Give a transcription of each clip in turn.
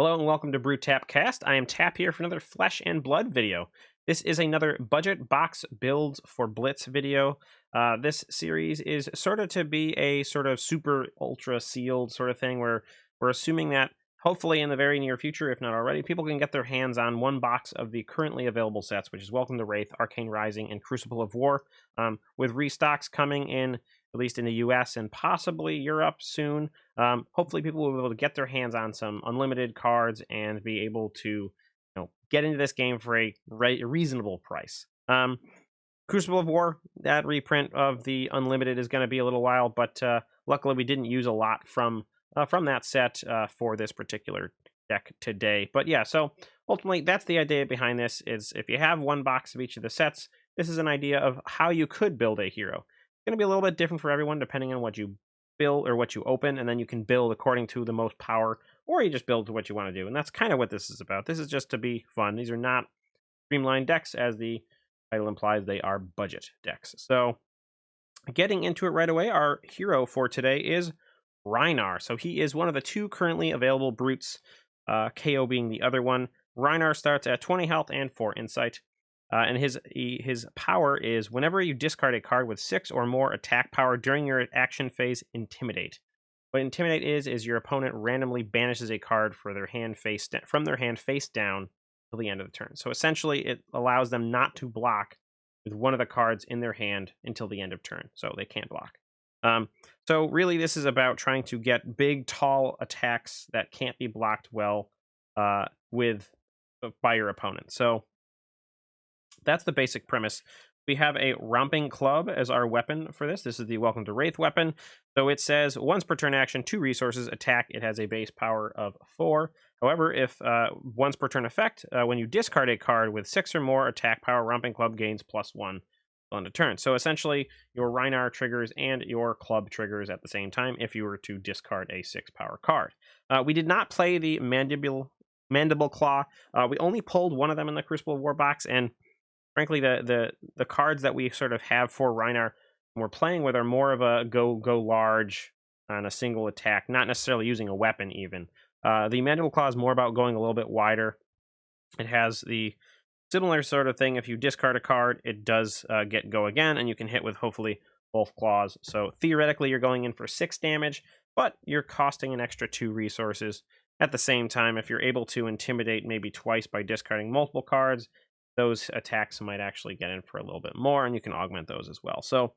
Hello and welcome to Brew Cast. I am Tap here for another Flesh and Blood video. This is another budget box builds for Blitz video. This series is sort of to be a sort of super ultra sealed sort of thing where we're assuming that hopefully in the very near future, if not already, people can get their hands on one box of the currently available sets, which is Welcome to Rathe, Arcane Rising, and Crucible of War, with restocks coming in, at least in the US and possibly Europe soon. Hopefully people will be able to get their hands on some unlimited cards and be able to get into this game for a reasonable price. Crucible of War, that reprint of the unlimited is going to be a little while, but luckily we didn't use a lot from that set for this particular deck today. But yeah, so ultimately that's the idea behind this. Is if you have one box of each of the sets, this is an idea of how you could build a hero. It's going to be a little bit different for everyone depending on what you build or what you open, and then you can build according to the most power, or you just build to what you want to do. And that's kind of what this is about. This is just to be fun. These are not streamlined decks, as the title implies. They are budget decks. So getting into it right away, our hero for today is Rhinar. So he is one of the two currently available brutes, KO being the other one. Rhinar starts at 20 health and 4 insight. And his power is whenever you discard a card with 6 or more attack power during your action phase, Intimidate. What Intimidate is your opponent randomly banishes a card from their hand face down till the end of the turn. So essentially, it allows them not to block with one of the cards in their hand until the end of turn, so they can't block. So really, this is about trying to get big, tall attacks that can't be blocked well by your opponent. So that's the basic premise. We have a Romping Club as our weapon for this. This is the Welcome to Rathe weapon. So it says once per turn action, 2 resources attack. It has a base power of 4. However, if once per turn effect, when you discard a card with 6 or more attack power, Romping Club gains +1 on the turn. So essentially, your Rhinar triggers and your club triggers at the same time if you were to discard a 6 power card. We did not play the Mandible Claw. We only pulled one of them in the Crucible of War box, and frankly, the cards that we sort of have for Rhinar we're playing with are more of a go large on a single attack, not necessarily using a weapon even. The Mandible Claw is more about going a little bit wider. It has the similar sort of thing. If you discard a card, it does get go again, and you can hit with hopefully both claws. So theoretically, you're going in for 6 damage, but you're costing an extra 2 resources. At the same time, if you're able to intimidate maybe twice by discarding multiple cards, those attacks might actually get in for a little bit more, and you can augment those as well. So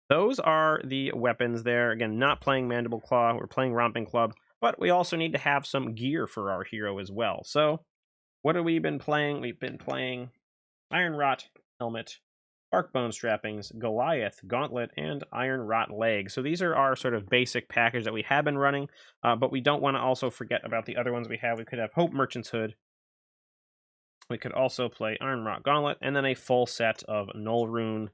those are the weapons there. Again, not playing Mandible Claw, we're playing Romping Club, but we also need to have some gear for our hero as well. So what have we been playing? We've been playing Iron Rot Helmet, Barkbone Strappings, Goliath Gauntlet, and Iron Rot Leg. So these are our sort of basic package that we have been running, but we don't want to also forget about the other ones we have. We could have Hope Merchant's Hood. We could also play Iron Rot Gauntlet, and then a full set of Null Rune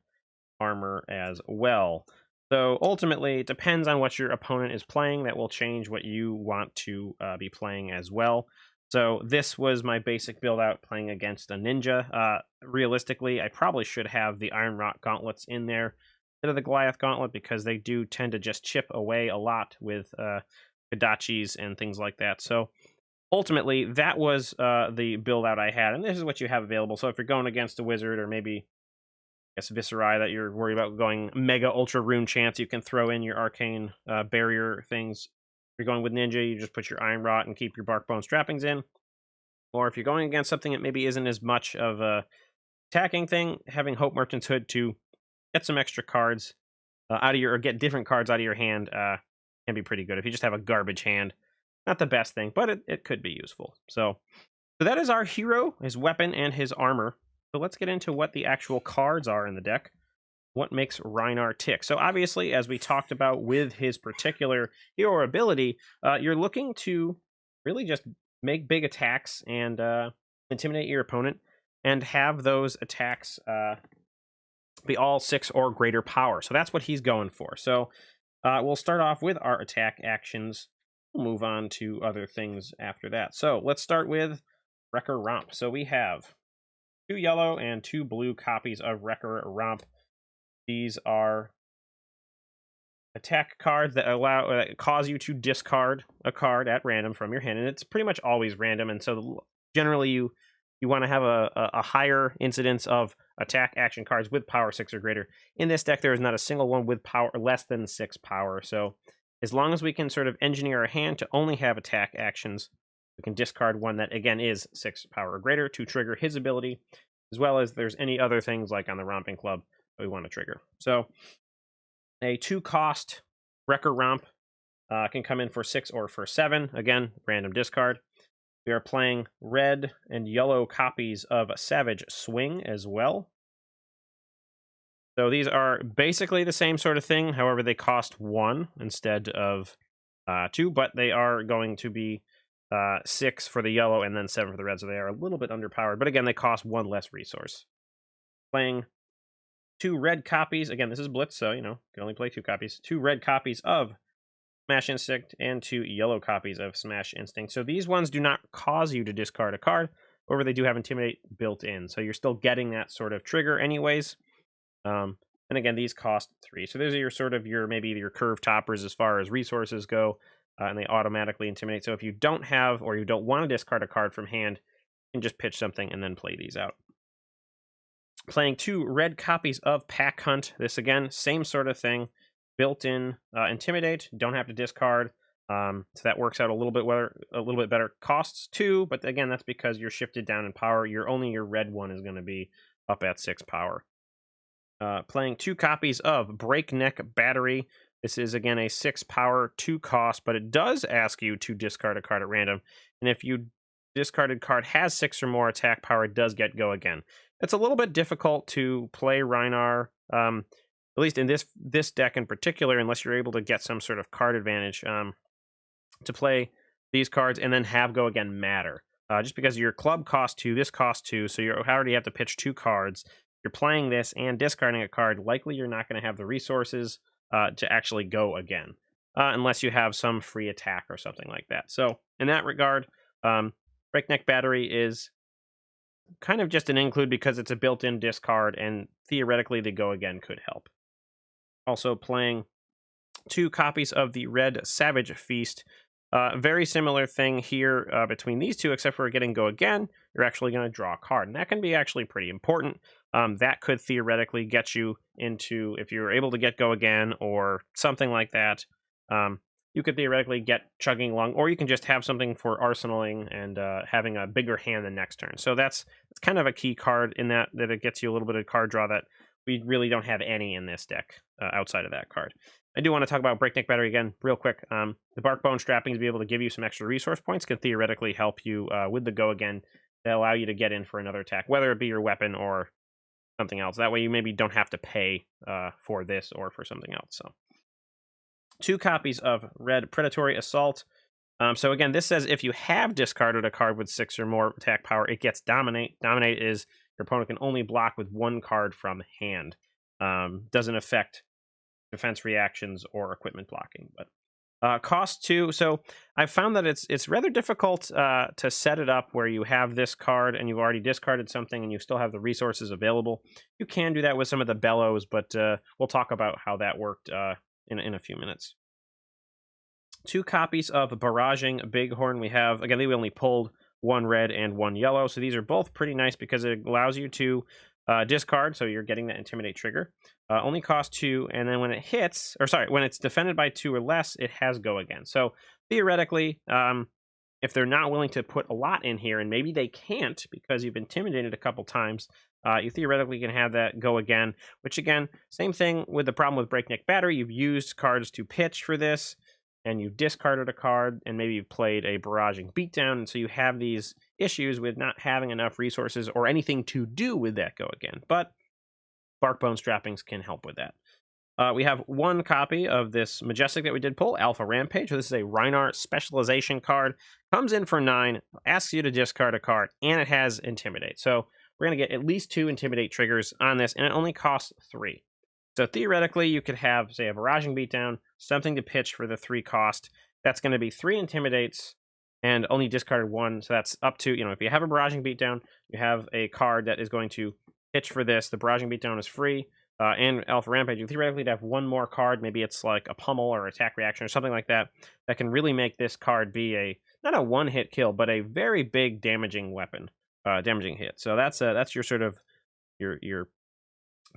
armor as well. So ultimately, it depends on what your opponent is playing. That will change what you want to be playing as well. So this was my basic build out playing against a ninja. Realistically, I probably should have the Iron Rot Gauntlets in there instead of the Goliath Gauntlet, because they do tend to just chip away a lot with Kodachis and things like that. So ultimately, that was the build out I had, and this is what you have available. So if you're going against a wizard, or maybe I guess Viscerai that you're worried about going Mega Ultra Rune Chance, you can throw in your Arcane Barrier things. If you're going with Ninja, you just put your Iron Rot and keep your Barkbone Strappings in. Or if you're going against something that maybe isn't as much of a attacking thing, having Hope Merchant's Hood to get some extra cards out of or get different cards out of your hand can be pretty good. If you just have a garbage hand, not the best thing, but it could be useful. So that is our hero, his weapon, and his armor. So let's get into what the actual cards are in the deck. What makes Rhinar tick? So obviously, as we talked about with his particular hero ability, you're looking to really just make big attacks and intimidate your opponent, and have those attacks be all 6 or greater power. So that's what he's going for. So we'll start off with our attack actions. We'll move on to other things after that. So let's start with Wrecker Romp. So we have 2 yellow and 2 blue copies of Wrecker Romp. These are attack cards that cause you to discard a card at random from your hand, and it's pretty much always random. And so generally, you want to have a higher incidence of attack action cards with power 6 or greater. In this deck, there is not a single one with power less than 6 power. So as long as we can sort of engineer a hand to only have attack actions, we can discard one that again is 6 power or greater to trigger his ability, as well as there's any other things like on the Romping Club that we want to trigger. So a 2-cost Wrecker Romp can come in for 6 or for 7. Again, random discard. We are playing red and yellow copies of Savage Swing as well. So these are basically the same sort of thing. However, they cost 1 instead of 2, but they are going to be 6 for the yellow and then 7 for the red. So they are a little bit underpowered. But again, they cost 1 less resource. Playing 2 red copies. Again, this is Blitz, so, you can only play 2 copies. 2 red copies of Smash Instinct and 2 yellow copies of Smash Instinct. So these ones do not cause you to discard a card. However, they do have Intimidate built in. So you're still getting that sort of trigger anyways. And again, these cost 3. So those are maybe your curve toppers as far as resources go. And they automatically Intimidate. So if you don't have or you don't want to discard a card from hand, you can just pitch something and then play these out. Playing 2 red copies of Pack Hunt. This again, same sort of thing. Built-in Intimidate. Don't have to discard. So that works out a little bit better. Costs 2, but again, that's because you're shifted down in power. Your red one is going to be up at 6 power. Playing 2 copies of Breakneck Battery. This is again a 6 power, 2 cost, but it does ask you to discard a card at random. And if you discarded card has 6 or more attack power, it does get go again. It's a little bit difficult to play Rhinar, at least in this deck in particular, unless you're able to get some sort of card advantage to play these cards and then have go again matter. Just because your club costs 2, this costs 2, so you already have to pitch 2 cards. You're playing this and discarding a card. Likely you're not going to have the resources to actually go again, unless you have some free attack or something like that. So in that regard, Breakneck Battery is kind of just an include because it's a built-in discard, and theoretically the go again could help. Also playing 2 copies of the red Savage Feast. Very similar thing here between these two, except for getting go again, you're actually going to draw a card, and that can be actually pretty important. That could theoretically get you into, if you're able to get go again or something like that, you could theoretically get chugging along, or you can just have something for arsenaling and having a bigger hand the next turn. So that's kind of a key card in that it gets you a little bit of card draw that we really don't have any in this deck outside of that card. I do want to talk about Breakneck Battery again real quick. The Bark Bone Strappings be able to give you some extra resource points, can theoretically help you with the go again. They allow you to get in for another attack, whether it be your weapon or something else. That way you maybe don't have to pay for this or for something else. So 2 copies of red Predatory Assault. So again, this says if you have discarded a card with 6 or more attack power, it gets Dominate. Dominate is your opponent can only block with 1 card from hand. Doesn't affect defense reactions or equipment blocking, but cost 2. So I found that it's rather difficult to set it up where you have this card and you've already discarded something and you still have the resources available. You can do that with some of the bellows, but we'll talk about how that worked in a few minutes. 2 copies of Barraging Bighorn. We have, again, we only pulled 1 red and 1 yellow, so these are both pretty nice because it allows you to discard, so you're getting that Intimidate trigger. Only cost 2, and then when it hits, when it's defended by 2 or less, it has go again. So theoretically, if they're not willing to put a lot in here, and maybe they can't because you've intimidated a couple times, you theoretically can have that go again, which again, same thing with the problem with Breakneck Battery. You've used cards to pitch for this, and you've discarded a card, and maybe you've played a Barraging Beatdown, and so you have these issues with not having enough resources or anything to do with that go again. But Barkbone Strappings can help with that. We have 1 copy of this Majestic that we did pull, Alpha Rampage. So this is a Rhinar specialization card. Comes in for 9, asks you to discard a card, and it has Intimidate. So we're going to get at least 2 Intimidate triggers on this, and it only costs 3. So theoretically, you could have, say, a Barraging Beatdown, something to pitch for the 3 cost. That's going to be 3 Intimidates and only discarded 1. So that's up to, if you have a Barraging Beatdown, you have a card that is going to pitch for this. The Barraging Beatdown is free. and Alpha Rampage, you theoretically have one more card. Maybe it's like a pummel or attack reaction or something like that that can really make this card be a not a one-hit kill, but a very big damaging weapon, damaging hit. So that's your sort of your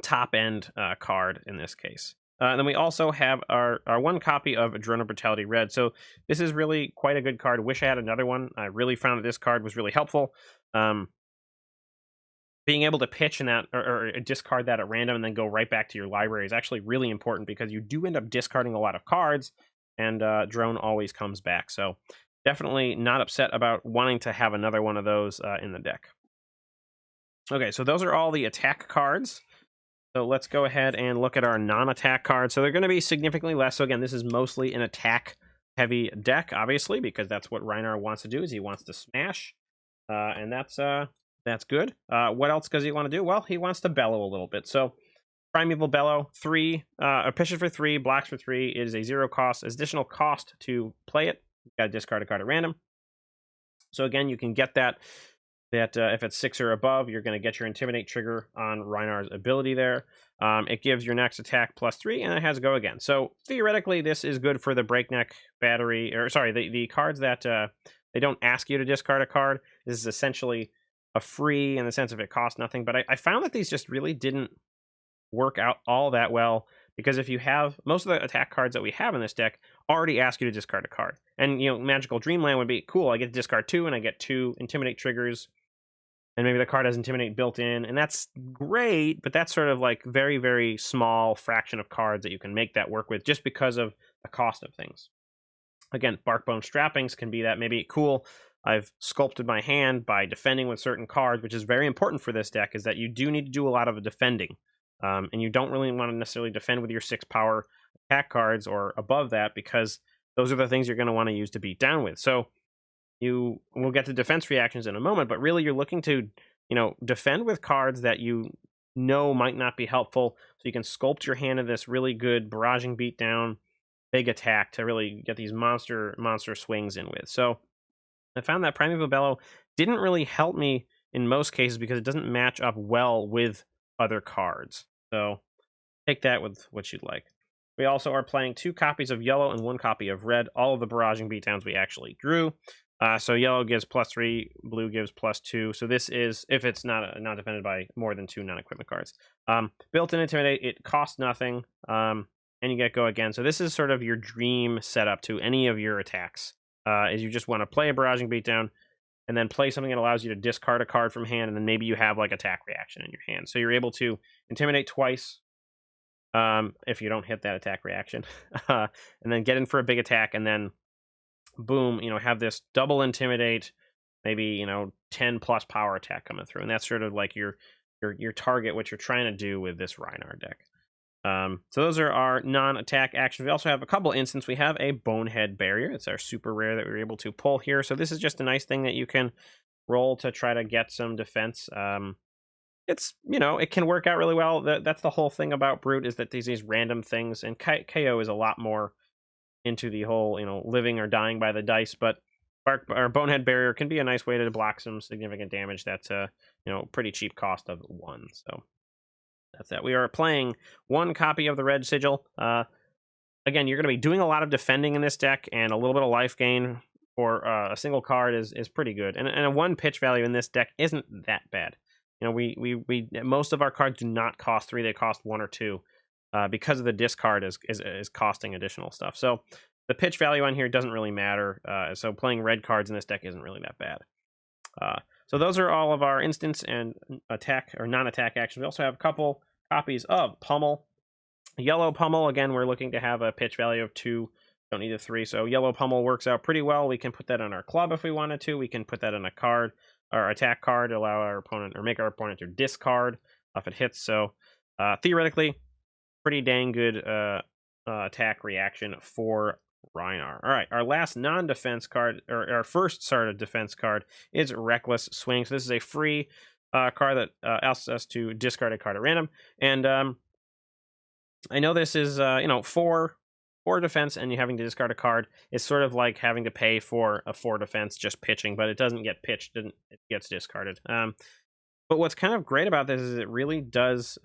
top end card in this case. And then we also have our one copy of Adrenal Brutality Red. So this is really quite a good card. Wish I had another one. I really found that this card was really helpful. Being able to pitch in that or discard that at random and then go right back to your library is actually really important because you do end up discarding a lot of cards, and Drone always comes back. So definitely not upset about wanting to have another one of those in the deck. Okay, so those are all the attack cards. So let's go ahead and look at our non-attack cards. So they're going to be significantly less. So again, this is mostly an attack-heavy deck, obviously, because that's what Rhinar wants to do, is he wants to smash. And that's good. What else does he want to do? Well, he wants to bellow a little bit. So Primeval Bellow, 3, pitches for 3, blocks for 3, is a 0 cost, additional cost to play it. You got to discard a card at random. So again, you can get that if it's 6 or above, you're going to get your Intimidate trigger on Rhinar's ability there. It gives your next attack +3, and it has to go again. So theoretically, this is good for the Breakneck Battery, or sorry, the cards that they don't ask you to discard a card. This is essentially a free in the sense of it costs nothing. But I found that these just really didn't work out all that well, because if you have most of the attack cards that we have in this deck already ask you to discard a card. And Magical Dreamland would be cool. I get to discard 2 and I get 2 Intimidate triggers. And maybe the card has Intimidate built in, and that's great, but that's sort of like very, very small fraction of cards that you can make that work with just because of the cost of things. Again, Barkbone Strappings can be that. Maybe cool, I've sculpted my hand by defending with certain cards, which is very important for this deck, is that you do need to do a lot of defending. And you don't really want to necessarily defend with your 6 power attack cards or above that, because those are the things you're going to want to use to beat down with. So we'll get to defense reactions in a moment, but really you're looking to, defend with cards that might not be helpful, so you can sculpt your hand in this really good barraging beatdown, big attack to really get these monster swings in with. So I found that Primeval Bellow didn't really help me in most cases because it doesn't match up well with other cards. So take that with what you'd like. We also are playing 2 copies of yellow and 1 copy of red. All of the barraging beatdowns we actually drew. So yellow gives +3, blue gives +2. So this is if it's not defended by more than 2 non-equipment cards. Built-in Intimidate, it costs nothing, and you get go again. So this is sort of your dream setup to any of your attacks. Is you just want to play a barraging beatdown, and then play something that allows you to discard a card from hand, and then maybe you have like attack reaction in your hand. So you're able to Intimidate twice, if you don't hit that attack reaction, and then get in for a big attack, and then boom, have this double Intimidate, maybe 10 plus power attack coming through, and that's sort of like your target, what you're trying to do with this Rhinar deck. So those are our non-attack actions. We also have a couple instances. We have a Bonehead Barrier. It's our super rare that we were able to pull here. So this is just a nice thing that you can roll to try to get some defense. It's it can work out really well. That's the whole thing about Brute, is that these random things, and KO is a lot more into the whole living or dying by the dice, but Bonehead Barrier can be a nice way to block some significant damage. That's a pretty cheap cost of 1. So that's that. We are playing 1 copy of the Red Sigil. Again, you're going to be doing a lot of defending in this deck, and a little bit of life gain for a single card is pretty good. And a 1 pitch value in this deck isn't that bad. We most of our cards do not cost 3; they cost 1 or 2. Because of the discard is costing additional stuff. So the pitch value on here doesn't really matter. So playing red cards in this deck isn't really that bad. So those are all of our instance and attack or non-attack actions. We also have a couple copies of Pummel. Yellow Pummel, again, we're looking to have a pitch value of 2. Don't need a 3. So Yellow Pummel works out pretty well. We can put that on our club if we wanted to. We can put that on a card or attack card to allow our opponent or make our opponent to discard if it hits. So theoretically, pretty dang good attack reaction for Rhinar. All right, our last non-defense card, or our first sort of defense card, is Reckless Swing. So this is a free card that asks us to discard a card at random. And I know this is, 4 defense, and you having to discard a card is sort of like having to pay for a 4 defense just pitching, but it doesn't get pitched, it gets discarded. But what's kind of great about this is it really does,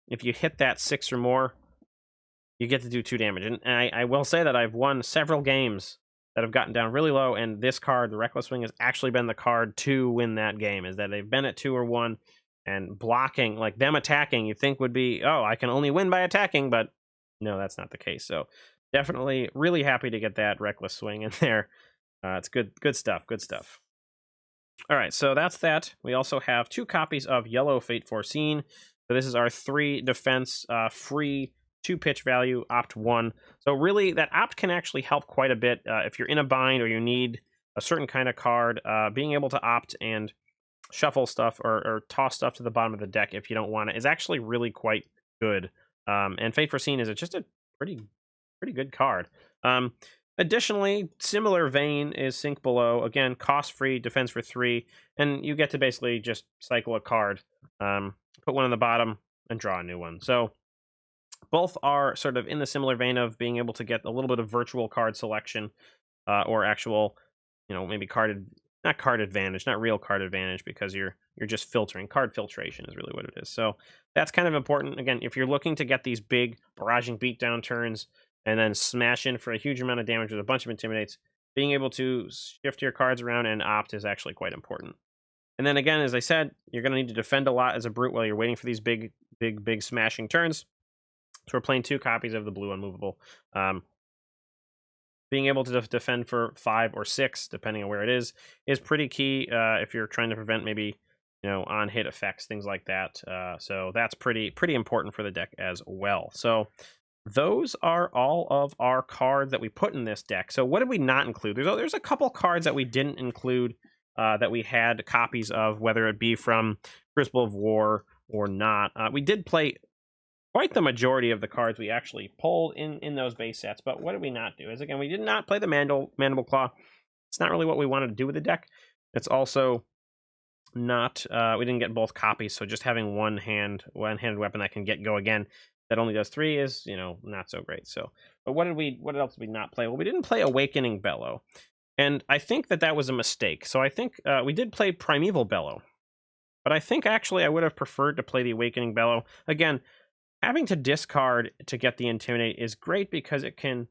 if you hit that 6 or more, you get to do 2 damage. And I will say that I've won several games that have gotten down really low, and this card, the Reckless Swing, has actually been the card to win that game, is that they've been at 2 or 1, and blocking, like them attacking, you think would be, oh, I can only win by attacking, but no, that's not the case. So definitely really happy to get that Reckless Swing in there. It's good stuff, good stuff. All right, so that's that. We also have 2 copies of Yellow Fate Foreseen. So this is our 3 defense, free 2 pitch value, opt 1. So really, that opt can actually help quite a bit if you're in a bind or you need a certain kind of card. Being able to opt and shuffle stuff or toss stuff to the bottom of the deck if you don't want it is actually really quite good. And Fate Foreseen is just a pretty good card. Additionally, similar vein is Sink Below. Again, cost free, defense for 3, and you get to basically just cycle a card, put one on the bottom, and draw a new one. So both are sort of in the similar vein of being able to get a little bit of virtual card selection, or actual, maybe not card advantage, not real card advantage, because you're just filtering. Card filtration is really what it is. So that's kind of important. Again, if you're looking to get these big barraging beatdown turns and then smash in for a huge amount of damage with a bunch of intimidates, being able to shift your cards around and opt is actually quite important. And then again, as I said, you're going to need to defend a lot as a brute while you're waiting for these big smashing turns. So we're playing 2 copies of the blue unmovable. Being able to defend for 5 or 6, depending on where it is pretty key if you're trying to prevent maybe on hit effects, things like that. So that's pretty important for the deck as well. So those are all of our cards that we put in this deck. So what did we not include? There's a couple cards that we didn't include that we had copies of, whether it be from Crucible of War or not. We did play quite the majority of the cards we actually pulled in those base sets. But what did we not do? Is, again, we did not play the Mandible Claw. It's not really what we wanted to do with the deck. It's also not, we didn't get both copies, so just having one-handed weapon that can go again that only does 3 is, not so great. So, but what else did we not play? Well, we didn't play Awakening Bellow, and I think that was a mistake. So I think we did play Primeval Bellow, but I think actually I would have preferred to play the Awakening Bellow. Again, having to discard to get the Intimidate is great because it can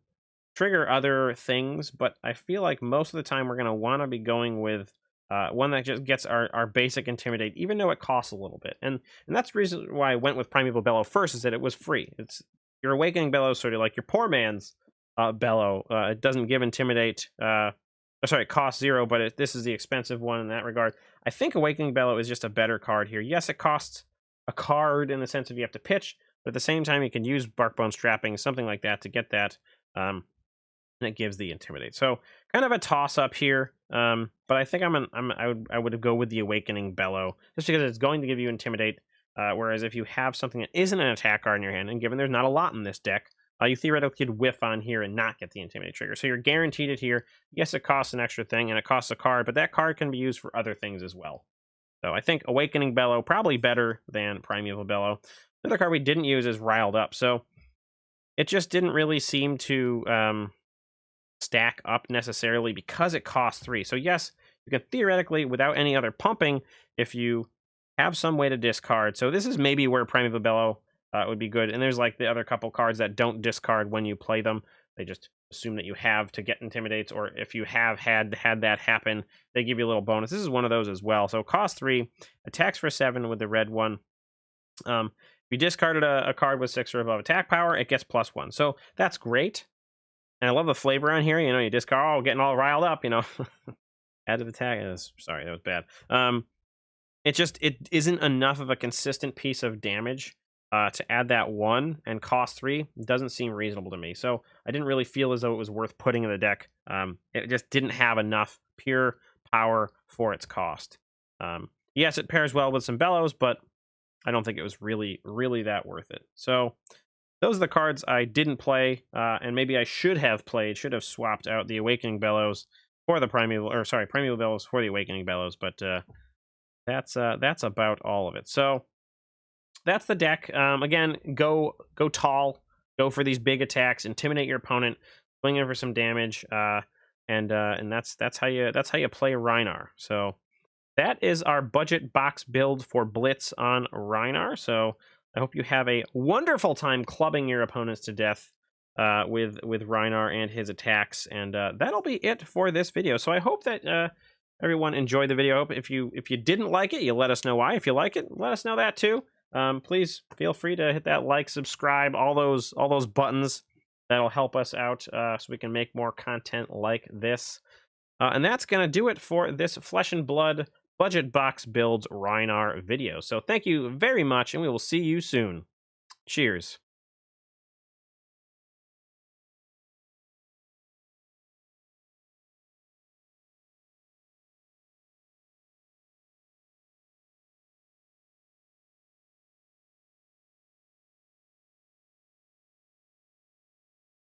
trigger other things, but I feel like most of the time we're going to want to be going with one that just gets our basic Intimidate, even though it costs a little bit. And that's the reason why I went with Primeval Bellow first, is that it was free. It's your Awakening Bellow, sort of like your poor man's Bellow. It doesn't give Intimidate. It costs 0, but this is the expensive one in that regard. I think Awakening Bellow is just a better card here. Yes, it costs a card in the sense of you have to pitch, but at the same time, you can use Barkbone Strapping, something like that, to get that. And it gives the Intimidate. So kind of a toss up here. But I think I would go with the Awakening Bellow, just because it's going to give you Intimidate. Whereas if you have something that isn't an attack card in your hand, and given there's not a lot in this deck, you theoretically could whiff on here and not get the Intimidate trigger. So you're guaranteed it here. Yes, it costs an extra thing, and it costs a card, but that card can be used for other things as well. So I think Awakening Bellow probably better than Primeval Bellow. Another card we didn't use is Riled Up. So it just didn't really seem to stack up necessarily because it costs 3. So yes, you can theoretically, without any other pumping, if you have some way to discard. So this is maybe where Primeval Bellow would be good. And there's like the other couple cards that don't discard when you play them. They just assume that you have to get Intimidates, or if you have had that happen, they give you a little bonus. This is one of those as well. So cost 3, attacks for 7 with the red one. If you discarded a card with 6 or above attack power, it gets +1. So that's great. And I love the flavor on here. You discard, getting all riled up, Add to attack. Sorry, that was bad. It isn't enough of a consistent piece of damage to add that 1 and cost 3. Doesn't seem reasonable to me. So I didn't really feel as though it was worth putting in the deck. It just didn't have enough pure power for its cost. Yes, it pairs well with some Bellows, but I don't think it was really that worth it. So those are the cards I didn't play, and maybe I should have swapped out the Awakening Bellows for the Primeval Bellows for the Awakening Bellows, but that's about all of it. So that's the deck. Again, go tall, go for these big attacks, intimidate your opponent, swing in for some damage, and that's how you play Rhinar. So that is our budget box build for Blitz on Rhinar. So I hope you have a wonderful time clubbing your opponents to death with Rhinar and his attacks. And that'll be it for this video. So I hope that everyone enjoyed the video. If you didn't like it, you let us know why. If you like it, let us know that too. Please feel free to hit that like, subscribe, all those buttons. That'll help us out so we can make more content like this. And that's going to do it for this Flesh and Blood Budget Box Builds Rhinar video. So thank you very much, and we will see you soon. Cheers.